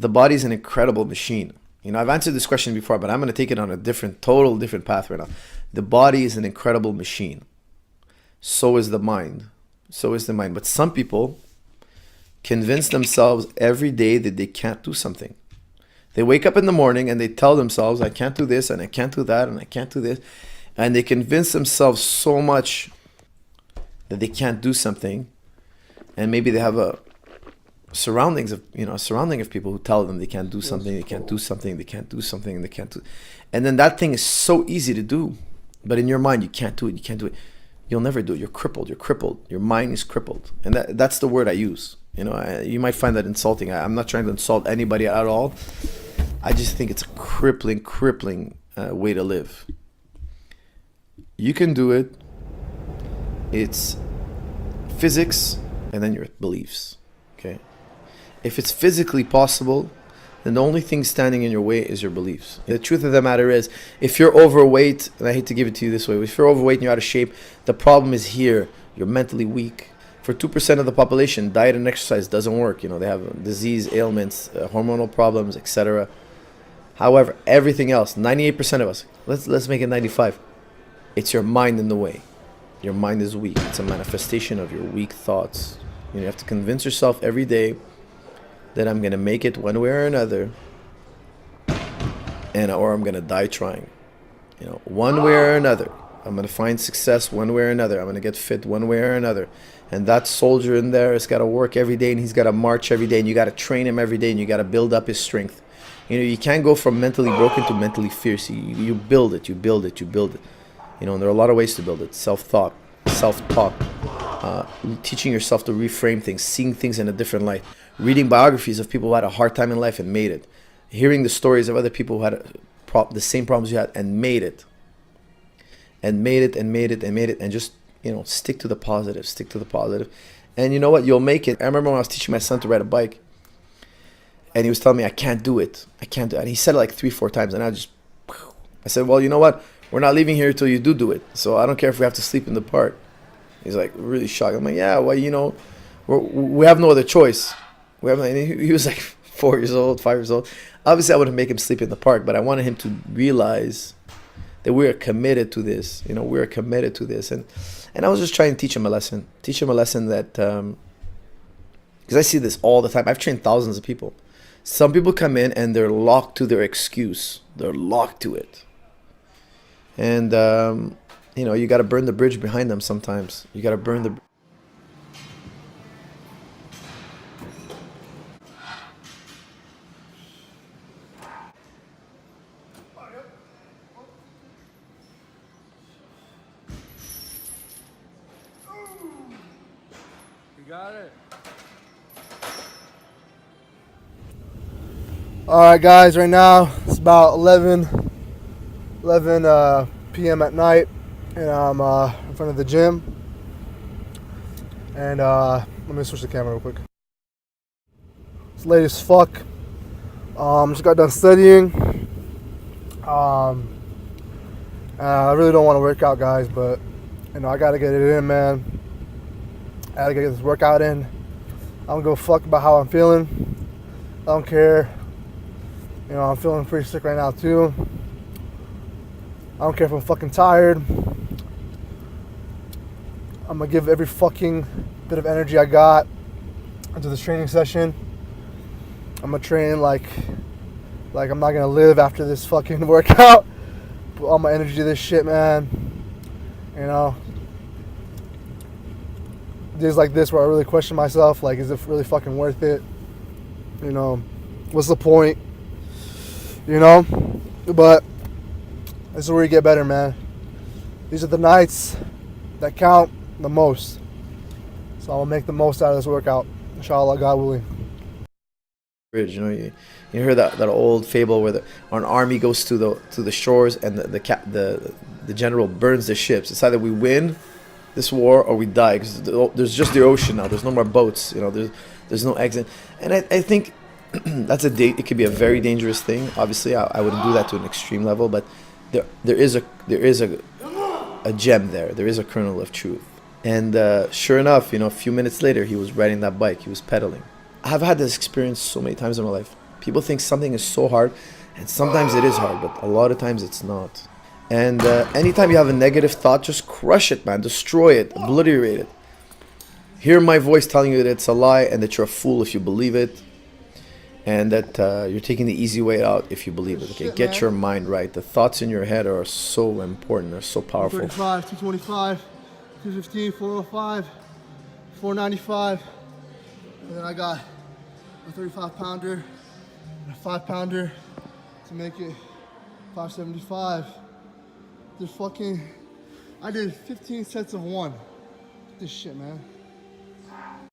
the body's an incredible machine. You know, I've answered this question before, but I'm going to take it on a total different path right now. The body is an incredible machine. So is the mind. So is the mind. But some people convince themselves every day that they can't do something. They wake up in the morning and they tell themselves, I can't do this and I can't do that and I can't do this. And they convince themselves so much that they can't do something. And maybe they have a surrounding of people who tell them they can't do something, they can't do something, they can't do something, and they can't do. And then that thing is so easy to do. But in your mind, you can't do it, you can't do it. You'll never do it. You're crippled. You're crippled. Your mind is crippled. And that's the word I use. You know, you might find that insulting. I'm not trying to insult anybody at all. I just think it's a crippling way to live. You can do it. It's physics and then your beliefs. Okay? If it's physically possible, then the only thing standing in your way is your beliefs. The truth of the matter is, if you're overweight, and I hate to give it to you this way, if you're overweight and you're out of shape, the problem is here. You're mentally weak. For 2% of the population, diet and exercise doesn't work. You know, they have disease, ailments, hormonal problems, etc. However, everything else, 98% of us, let's make it 95. It's your mind in the way. Your mind is weak. It's a manifestation of your weak thoughts. You have to convince yourself every day that I'm going to make it one way or another, or I'm going to die trying. You know, one way or another. I'm going to find success one way or another. I'm going to get fit one way or another. And that soldier in there has got to work every day, and he's got to march every day, and you got to train him every day, and you got to build up his strength. You know, you can't go from mentally broken to mentally fierce. You build it, you build it, you build it. You know, and there are a lot of ways to build it. Self-talk, teaching yourself to reframe things, seeing things in a different light, reading biographies of people who had a hard time in life and made it, hearing the stories of other people who had the same problems you had and made it, and just, you know, stick to the positive. And you know what? You'll make it. I remember when I was teaching my son to ride a bike, and he was telling me, I can't do it. And he said it like 3-4 times, and I said, well, you know what? We're not leaving here till you do it. So I don't care if we have to sleep in the park. He's like really shocked. I'm like, yeah, well, you know, we have no other choice. He was like 4 years old, 5 years old. Obviously, I wouldn't make him sleep in the park, but I wanted him to realize that we are committed to this. You know, we're committed to this. And I was just trying to teach him a lesson. That, because I see this all the time. I've trained thousands of people. Some people come in and they're locked to their excuse. They're locked to it. And, you know, you got to burn the bridge behind them sometimes. You got to burn the... You got it. All right, guys, right now it's about 11 p.m. at night, and I'm in front of the gym. And let me switch the camera real quick. It's late as fuck. Just got done studying. I really don't want to work out, guys, but you know, I gotta get it in, man. I gotta get this workout in. I don't give a fuck about how I'm feeling. I don't care. You know, I'm feeling pretty sick right now too. I don't care if I'm fucking tired. I'm gonna give every fucking bit of energy I got into this training session. I'm gonna train like I'm not gonna live after this fucking workout. Put all my energy to this shit, man. You know, days like this where I really question myself, like, is it really fucking worth it? You know, what's the point? You know, but this is where you get better, man. These are the nights that count the most. So I'll make the most out of this workout, inshallah, God willing. You know, you hear that old fable where an army goes to the shores and the general burns the ships. It's either we win this war or we die, because there's just the ocean now. There's no more boats. You know, there's no exit. And I think it could be a very dangerous thing. Obviously, I wouldn't do that to an extreme level, but there is a gem there. There is a kernel of truth. And sure enough, you know, a few minutes later, he was riding that bike. He was pedaling. I've had this experience so many times in my life. People think something is so hard, and sometimes it is hard, but a lot of times it's not. And anytime you have a negative thought, just crush it, man. Destroy it, obliterate it. Hear my voice telling you that it's a lie and that you're a fool if you believe it, and that you're taking the easy way out if you believe it. Okay, get your mind right. The thoughts in your head are so important. They're so powerful. 235, 225, 215, 405, 495. And then I got a 35 pounder and a 5 pounder to make it 575. I did 15 sets of one. This shit, man.